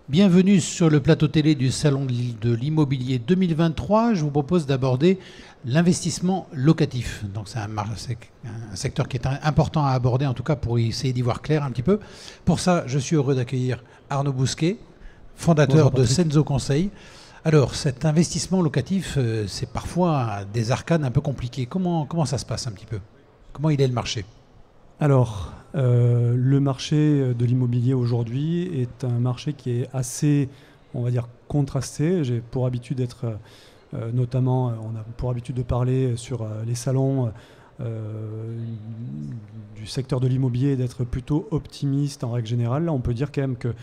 Bienvenue sur le plateau télé du Salon de l'Immobilier 2023. Je vous propose d'aborder l'investissement locatif. Donc c'est un secteur qui est important à aborder, en tout cas pour essayer d'y voir clair un petit peu. Pour ça, je suis heureux d'accueillir Arnaud Bousquet, fondateur de Senso Conseil. Alors, cet investissement locatif, c'est parfois des arcanes un peu compliquées. Comment ça se passe un petit peu? Comment il est le marché? Alors, le marché de l'immobilier aujourd'hui est un marché qui est assez, on va dire, contrasté. J'ai pour habitude d'être, notamment, on a pour habitude de parler sur les salons du secteur de l'immobilier, d'être plutôt optimiste en règle générale. Là, on peut dire quand même que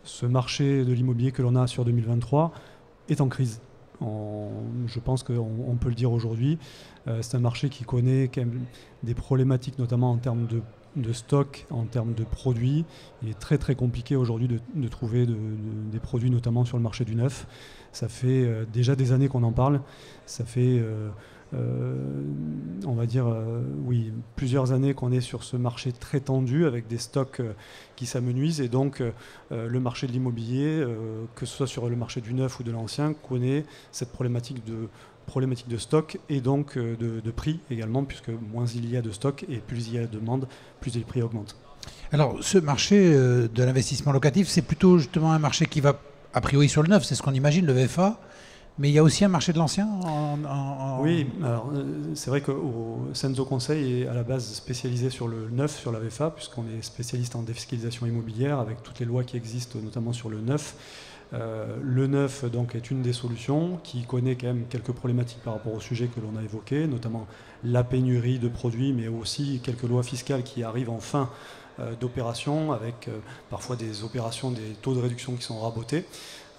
ce marché de l'immobilier que l'on a sur 2023 est en crise. Je pense qu'on peut le dire aujourd'hui. C'est un marché qui connaît quand même des problématiques, notamment en termes de stock, en termes de produits. Il est très très compliqué aujourd'hui de trouver des produits, notamment sur le marché du neuf. Ça fait déjà des années qu'on en parle. Ça fait, on va dire, oui, plusieurs années qu'on est sur ce marché très tendu avec des stocks qui s'amenuisent. Et donc, le marché de l'immobilier, que ce soit sur le marché du neuf ou de l'ancien, connaît cette problématique de stock et donc de prix également, puisque moins il y a de stock et plus il y a de demande, plus les prix augmentent. Alors, ce marché de l'investissement locatif, c'est plutôt justement un marché qui va a priori sur le neuf, c'est ce qu'on imagine, le VFA, mais il y a aussi un marché de l'ancien Oui, alors c'est vrai que Senso Conseil est à la base spécialisé sur le neuf, sur la VFA, puisqu'on est spécialiste en défiscalisation immobilière avec toutes les lois qui existent, notamment sur le neuf. Le neuf donc, est une des solutions qui connaît quand même quelques problématiques par rapport au sujet que l'on a évoqué, notamment la pénurie de produits, mais aussi quelques lois fiscales qui arrivent en fin d'opération, avec parfois des opérations, des taux de réduction qui sont rabotés.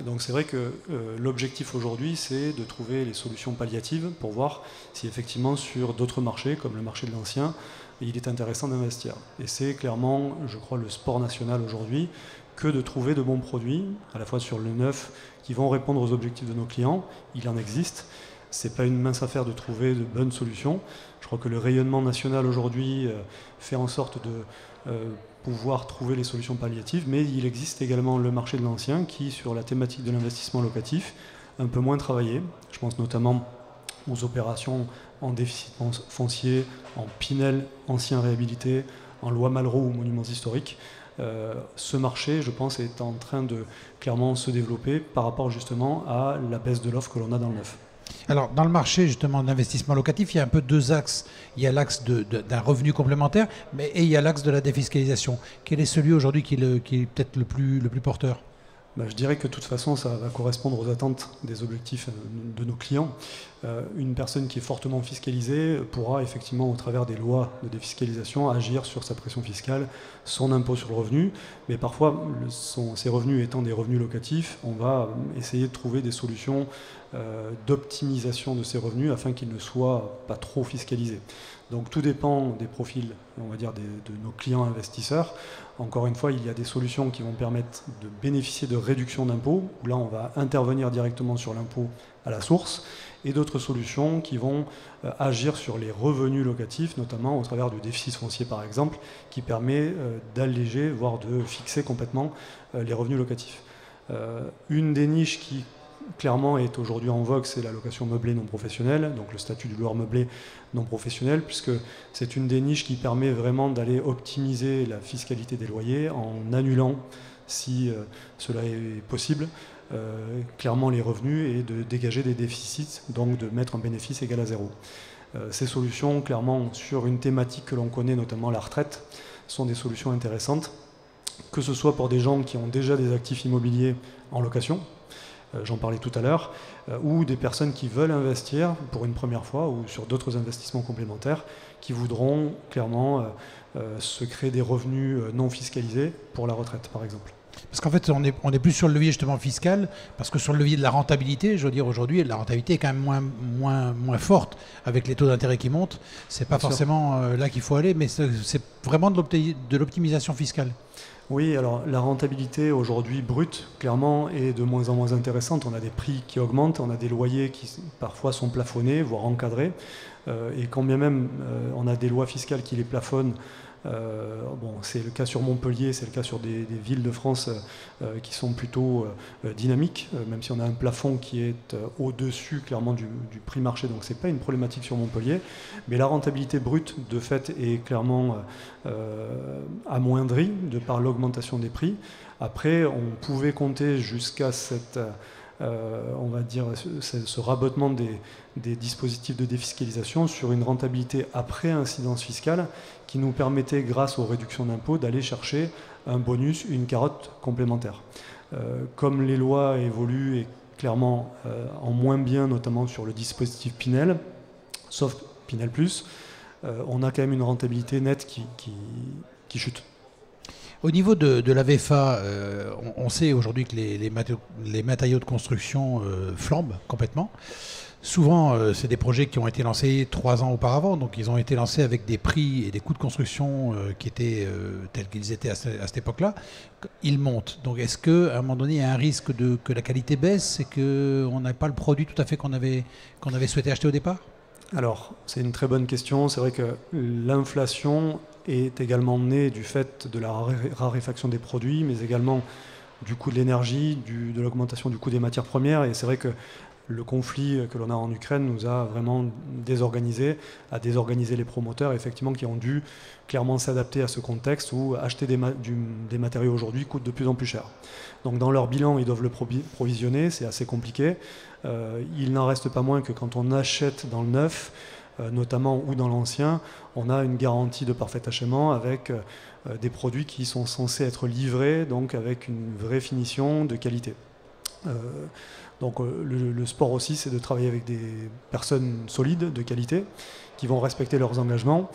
Donc c'est vrai que l'objectif aujourd'hui, c'est de trouver les solutions palliatives pour voir si effectivement sur d'autres marchés, comme le marché de l'ancien, il est intéressant d'investir. Et c'est clairement, je crois, le sport national aujourd'hui, que de trouver de bons produits, à la fois sur le neuf, qui vont répondre aux objectifs de nos clients. Il en existe. Ce n'est pas une mince affaire de trouver de bonnes solutions. Je crois que le rayonnement national aujourd'hui fait en sorte de pouvoir trouver les solutions palliatives, mais il existe également le marché de l'ancien qui, sur la thématique de l'investissement locatif, un peu moins travaillé. Je pense notamment aux opérations en déficit foncier, en Pinel ancien réhabilité, en loi Malraux ou monuments historiques. Ce marché, je pense, est en train de clairement se développer par rapport justement à la baisse de l'offre que l'on a dans le neuf. Alors, dans le marché justement de l'investissement locatif, il y a un peu deux axes. Il y a l'axe d'un revenu complémentaire, et il y a l'axe de la défiscalisation. Quel est celui aujourd'hui qui est peut-être le plus porteur? Je dirais que de toute façon, ça va correspondre aux attentes des objectifs de nos clients. Une personne qui est fortement fiscalisée pourra effectivement, au travers des lois de défiscalisation, agir sur sa pression fiscale, son impôt sur le revenu. Mais parfois, ces revenus étant des revenus locatifs, on va essayer de trouver des solutions d'optimisation de ces revenus afin qu'ils ne soient pas trop fiscalisés. Donc tout dépend des profils, on va dire, de nos clients investisseurs. Encore une fois, il y a des solutions qui vont permettre de bénéficier de réductions d'impôts, où là on va intervenir directement sur l'impôt à la source, et d'autres solutions qui vont agir sur les revenus locatifs, notamment au travers du déficit foncier par exemple, qui permet d'alléger, voire de fixer complètement les revenus locatifs. Une des niches qui clairement est aujourd'hui en vogue, c'est la location meublée non professionnelle, donc le statut du loueur meublé non professionnel, puisque c'est une des niches qui permet vraiment d'aller optimiser la fiscalité des loyers en annulant, si cela est possible, clairement les revenus et de dégager des déficits, donc de mettre un bénéfice égal à zéro. Ces solutions, clairement, sur une thématique que l'on connaît, notamment la retraite, sont des solutions intéressantes, que ce soit pour des gens qui ont déjà des actifs immobiliers en location, j'en parlais tout à l'heure, ou des personnes qui veulent investir pour une première fois ou sur d'autres investissements complémentaires qui voudront clairement se créer des revenus non fiscalisés pour la retraite, par exemple. Parce qu'en fait, on est plus sur le levier justement fiscal, parce que sur le levier de la rentabilité, je veux dire aujourd'hui, la rentabilité est quand même moins forte avec les taux d'intérêt qui montent. C'est pas forcément là qu'il faut aller, mais c'est vraiment de l'optimisation fiscale. Oui, alors la rentabilité aujourd'hui brute, clairement, est de moins en moins intéressante. On a des prix qui augmentent, on a des loyers qui parfois sont plafonnés, voire encadrés. Et quand bien même on a des lois fiscales qui les plafonnent, Bon, c'est le cas sur Montpellier, c'est le cas sur des villes de France qui sont plutôt dynamiques, même si on a un plafond qui est au-dessus clairement du prix marché, donc ce n'est pas une problématique sur Montpellier. Mais la rentabilité brute, de fait, est clairement amoindrie de par l'augmentation des prix. Après, on pouvait compter jusqu'à cette... on va dire, ce rabotement des dispositifs de défiscalisation sur une rentabilité après incidence fiscale qui nous permettait, grâce aux réductions d'impôts, d'aller chercher un bonus, une carotte complémentaire. Comme les lois évoluent et clairement en moins bien, notamment sur le dispositif Pinel, sauf Pinel+, on a quand même une rentabilité nette qui chute. Au niveau de la VFA, on sait aujourd'hui que les matériaux de construction flambent complètement. Souvent, c'est des projets qui ont été lancés 3 ans auparavant, donc ils ont été lancés avec des prix et des coûts de construction qui étaient tels qu'ils étaient à cette époque-là. Ils montent. Donc est-ce qu'à un moment donné, il y a un risque que la qualité baisse et qu'on n'a pas le produit tout à fait qu'on avait souhaité acheter au départ ? Alors, c'est une très bonne question. C'est vrai que l'inflation est également née du fait de la raréfaction des produits, mais également du coût de l'énergie, de l'augmentation du coût des matières premières. Et c'est vrai que le conflit que l'on a en Ukraine nous a vraiment a désorganisé les promoteurs, effectivement, qui ont dû clairement s'adapter à ce contexte où acheter des matériaux aujourd'hui coûte de plus en plus cher. Donc dans leur bilan, ils doivent le provisionner, c'est assez compliqué. Il n'en reste pas moins que quand on achète dans le neuf, notamment ou dans l'ancien, on a une garantie de parfait achèvement avec des produits qui sont censés être livrés, donc avec une vraie finition de qualité. Donc le sport aussi, c'est de travailler avec des personnes solides, de qualité, qui vont respecter leurs engagements.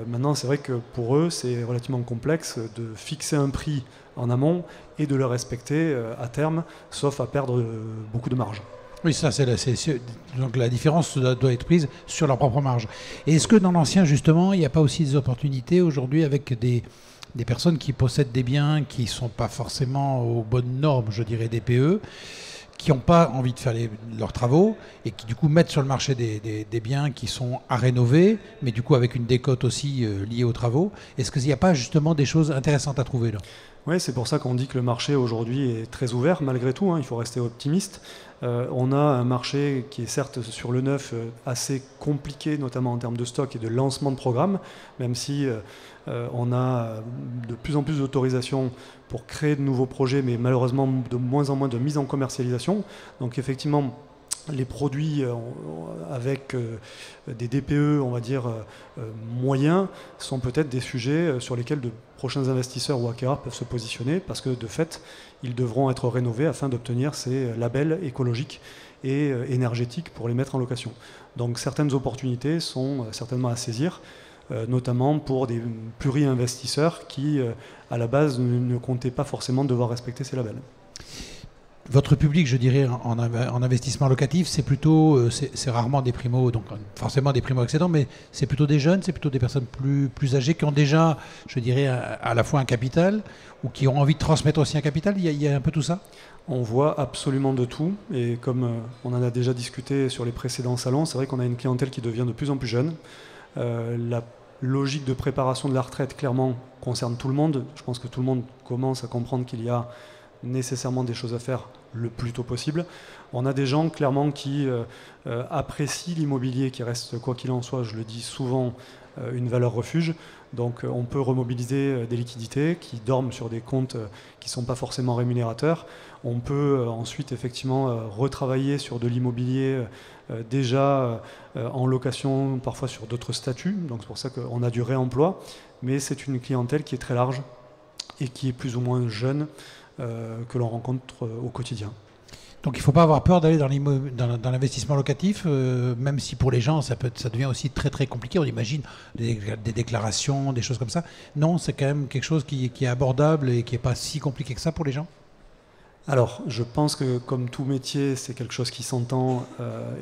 Maintenant, c'est vrai que pour eux, c'est relativement complexe de fixer un prix en amont et de le respecter à terme, sauf à perdre beaucoup de marge. Oui, ça, donc la différence doit être prise sur leur propre marge. Et est-ce que dans l'ancien, justement, il n'y a pas aussi des opportunités aujourd'hui avec des personnes qui possèdent des biens qui ne sont pas forcément aux bonnes normes, je dirais, des PE, qui n'ont pas envie de faire leurs travaux et qui du coup mettent sur le marché des biens qui sont à rénover, mais du coup avec une décote aussi liée aux travaux. Est-ce qu'il n'y a pas justement des choses intéressantes à trouver là ? Oui, c'est pour ça qu'on dit que le marché aujourd'hui est très ouvert malgré tout, hein, il faut rester optimiste. On a un marché qui est certes sur le neuf assez compliqué, notamment en termes de stock et de lancement de programmes, même si on a de plus en plus d'autorisations pour créer de nouveaux projets, mais malheureusement de moins en moins de mise en commercialisation. Donc effectivement, les produits avec des DPE, on va dire, moyens, sont peut-être des sujets sur lesquels de prochains investisseurs ou acquéreurs peuvent se positionner, parce que de fait, ils devront être rénovés afin d'obtenir ces labels écologiques et énergétiques pour les mettre en location. Donc certaines opportunités sont certainement à saisir, notamment pour des pluri-investisseurs qui, à la base, ne comptaient pas forcément devoir respecter ces labels. Votre public, je dirais, en investissement locatif, c'est plutôt, c'est rarement des primo, donc forcément des primo-accédants, mais c'est plutôt des jeunes, c'est plutôt des personnes plus âgées qui ont déjà, je dirais, à la fois un capital ou qui ont envie de transmettre aussi un capital. Il y a un peu tout ça ? On voit absolument de tout, et comme on en a déjà discuté sur les précédents salons, c'est vrai qu'on a une clientèle qui devient de plus en plus jeune. La logique de préparation de la retraite, clairement, concerne tout le monde. Je pense que tout le monde commence à comprendre qu'il y a nécessairement des choses à faire le plus tôt possible. On a des gens clairement qui apprécient l'immobilier, qui reste, quoi qu'il en soit, je le dis souvent, une valeur refuge. Donc on peut remobiliser des liquidités qui dorment sur des comptes qui ne sont pas forcément rémunérateurs. On peut ensuite effectivement retravailler sur de l'immobilier déjà en location, parfois sur d'autres statuts. Donc c'est pour ça qu'on a du réemploi. Mais c'est une clientèle qui est très large et qui est plus ou moins jeune, que l'on rencontre au quotidien. Donc il ne faut pas avoir peur d'aller dans l'investissement locatif, même si pour les gens ça devient aussi très très compliqué. On imagine des déclarations, des choses comme ça. Non, c'est quand même quelque chose qui est abordable et qui n'est pas si compliqué que ça pour les gens. Alors, je pense que comme tout métier, c'est quelque chose qui s'entend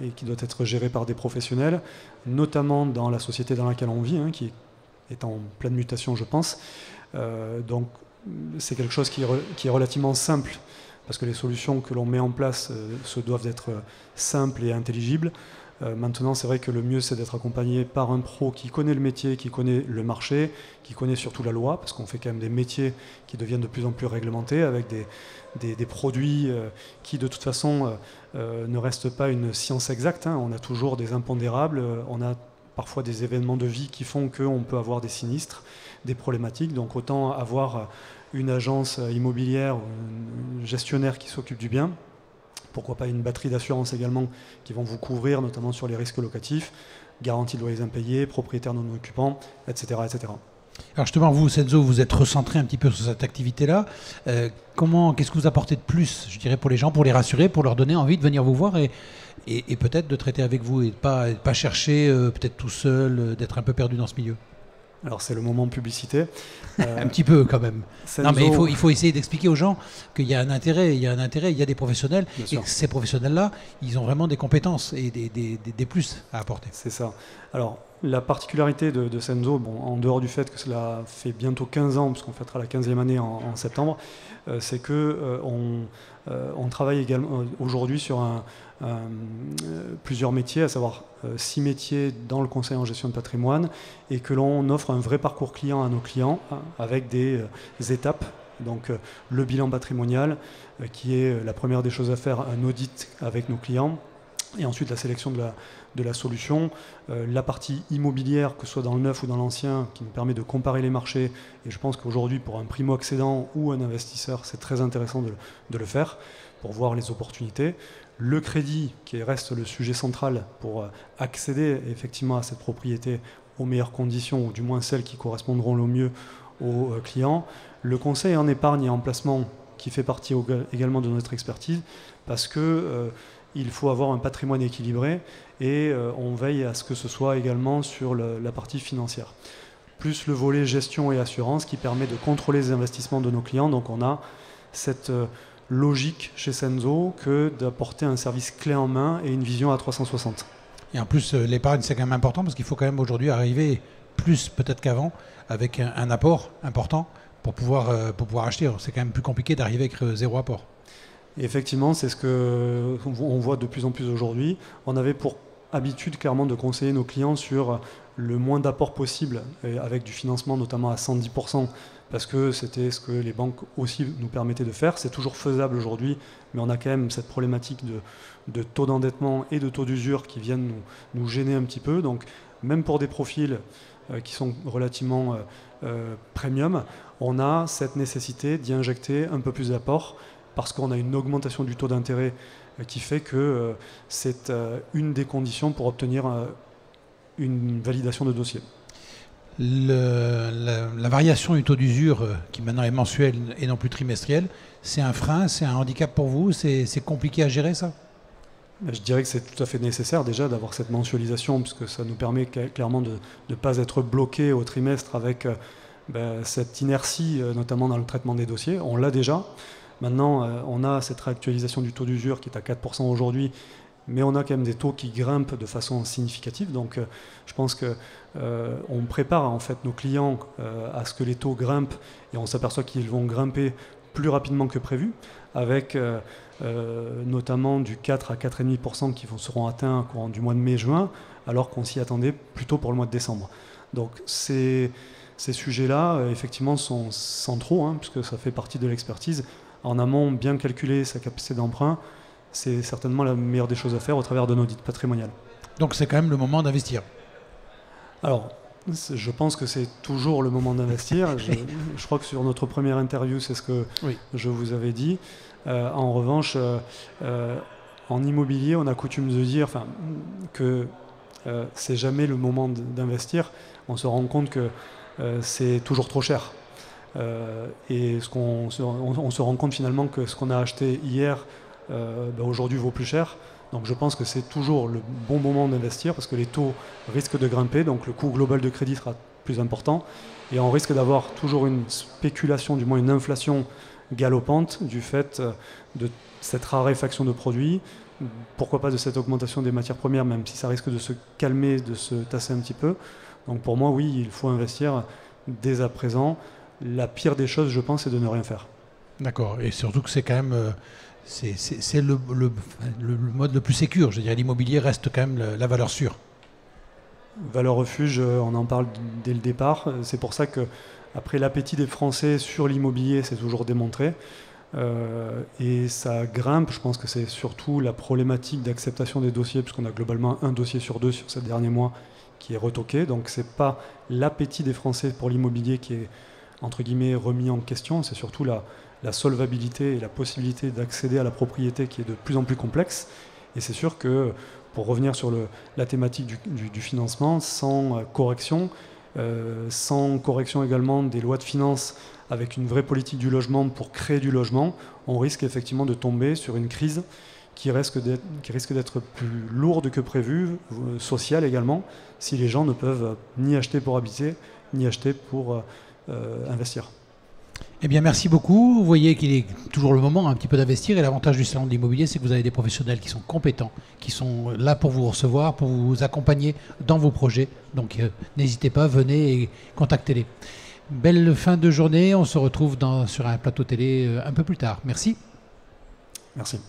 et qui doit être géré par des professionnels, notamment dans la société dans laquelle on vit, hein, qui est en pleine mutation, je pense. Donc, c'est quelque chose qui est relativement simple, parce que les solutions que l'on met en place se doivent d'être simples et intelligibles. Maintenant, c'est vrai que le mieux, c'est d'être accompagné par un pro qui connaît le métier, qui connaît le marché, qui connaît surtout la loi, parce qu'on fait quand même des métiers qui deviennent de plus en plus réglementés, avec des produits qui, de toute façon, ne restent pas une science exacte. On a toujours des impondérables, on a parfois des événements de vie qui font qu'on peut avoir des sinistres, des problématiques. Donc autant avoir une agence immobilière ou un gestionnaire qui s'occupe du bien, pourquoi pas une batterie d'assurance également qui vont vous couvrir, notamment sur les risques locatifs, garantie de loyers impayés, propriétaires non occupants, etc., etc. Alors justement, vous, Cenzo, vous êtes recentré un petit peu sur cette activité-là. Qu'est-ce que vous apportez de plus, je dirais, pour les gens, pour les rassurer, pour leur donner envie de venir vous voir et peut-être de traiter avec vous et de pas chercher peut-être tout seul, d'être un peu perdu dans ce milieu? Alors c'est le moment publicité. Un petit peu quand même. Cenzo... Non mais il faut essayer d'expliquer aux gens qu'il y a un intérêt, il y a des professionnels, et que ces professionnels-là, ils ont vraiment des compétences et des plus à apporter. C'est ça. Alors la particularité de Cenzo, bon, en dehors du fait que cela fait bientôt 15 ans, puisqu'on fêtera la 15e année en septembre, c'est que on travaille également aujourd'hui sur plusieurs métiers, à savoir 6 métiers dans le conseil en gestion de patrimoine, et que l'on offre un vrai parcours client à nos clients avec des étapes. Donc le bilan patrimonial, qui est la première des choses à faire, un audit avec nos clients, et ensuite la sélection de la solution, la partie immobilière, que ce soit dans le neuf ou dans l'ancien, qui nous permet de comparer les marchés, et je pense qu'aujourd'hui pour un primo-accédant ou un investisseur, c'est très intéressant de le faire, pour voir les opportunités. Le crédit, qui reste le sujet central pour accéder effectivement à cette propriété aux meilleures conditions, ou du moins celles qui correspondront le mieux aux clients. Le conseil en épargne et en placement, qui fait partie également de notre expertise, parce que il faut avoir un patrimoine équilibré, et on veille à ce que ce soit également sur la partie financière. Plus le volet gestion et assurance, qui permet de contrôler les investissements de nos clients. Donc on a cette logique chez Cenzo que d'apporter un service clé en main et une vision à 360. Et en plus, l'épargne, c'est quand même important, parce qu'il faut quand même aujourd'hui arriver, plus peut-être qu'avant, avec un apport important pour pouvoir acheter. C'est quand même plus compliqué d'arriver avec zéro apport. Et effectivement, c'est ce qu'on voit de plus en plus aujourd'hui. On avait pour habitude clairement de conseiller nos clients sur le moins d'apport possible, avec du financement notamment à 110%, parce que c'était ce que les banques aussi nous permettaient de faire. C'est toujours faisable aujourd'hui, mais on a quand même cette problématique de taux d'endettement et de taux d'usure qui viennent nous gêner un petit peu. Donc même pour des profils qui sont relativement premium, on a cette nécessité d'y injecter un peu plus d'apport, parce qu'on a une augmentation du taux d'intérêt qui fait que c'est une des conditions pour obtenir une validation de dossier. La variation du taux d'usure, qui maintenant est mensuelle et non plus trimestrielle, c'est un frein, c'est un handicap pour vous? C'est compliqué à gérer, ça? Je dirais que c'est tout à fait nécessaire déjà d'avoir cette mensualisation, puisque ça nous permet clairement de ne pas être bloqué au trimestre avec cette inertie, notamment dans le traitement des dossiers. On l'a déjà. Maintenant, on a cette réactualisation du taux d'usure qui est à 4% aujourd'hui, mais on a quand même des taux qui grimpent de façon significative. Donc je pense qu'on prépare en fait nos clients à ce que les taux grimpent, et on s'aperçoit qu'ils vont grimper plus rapidement que prévu, avec notamment du 4 à 4,5% qui seront atteints au courant du mois de mai-juin, alors qu'on s'y attendait plutôt pour le mois de décembre. Donc ces sujets-là, effectivement, sont centraux, puisque ça fait partie de l'expertise. En amont, bien calculer sa capacité d'emprunt, c'est certainement la meilleure des choses à faire au travers d'un audit patrimonial. Donc c'est quand même le moment d'investir. Alors, je pense que c'est toujours le moment d'investir. Je crois que sur notre première interview, c'est ce que je vous avais dit. En revanche, en immobilier, on a coutume de dire que c'est jamais le moment d'investir. On se rend compte que c'est toujours trop cher. Et on se rend compte finalement que ce qu'on a acheté hier, aujourd'hui vaut plus cher. Donc je pense que c'est toujours le bon moment d'investir, parce que les taux risquent de grimper, donc le coût global de crédit sera plus important, et on risque d'avoir toujours une spéculation, du moins une inflation galopante du fait de cette raréfaction de produits, pourquoi pas de cette augmentation des matières premières, même si ça risque de se calmer, de se tasser un petit peu. Donc pour moi, oui, il faut investir dès à présent. La pire des choses, je pense, c'est de ne rien faire. D'accord, et surtout que c'est quand même c'est le mode le plus sécure. Je dirais l'immobilier reste quand même la valeur sûre. Valeur refuge, on en parle dès le départ. C'est pour ça que après l'appétit des Français sur l'immobilier, c'est toujours démontré. Et ça grimpe. Je pense que c'est surtout la problématique d'acceptation des dossiers, puisqu'on a globalement 1 dossier sur 2 sur ces derniers mois qui est retoqué. Donc c'est pas l'appétit des Français pour l'immobilier qui est entre guillemets remis en question, c'est surtout la solvabilité et la possibilité d'accéder à la propriété qui est de plus en plus complexe. Et c'est sûr que, pour revenir sur la thématique du financement, sans correction également des lois de finances avec une vraie politique du logement pour créer du logement, on risque effectivement de tomber sur une crise qui risque d'être plus lourde que prévu, sociale également, si les gens ne peuvent ni acheter pour habiter, ni acheter pour investir. Eh bien, merci beaucoup. Vous voyez qu'il est toujours le moment un petit peu d'investir. Et l'avantage du salon de l'immobilier, c'est que vous avez des professionnels qui sont compétents, qui sont là pour vous recevoir, pour vous accompagner dans vos projets. Donc, n'hésitez pas, venez et contactez-les. Belle fin de journée. On se retrouve sur un plateau télé un peu plus tard. Merci. Merci.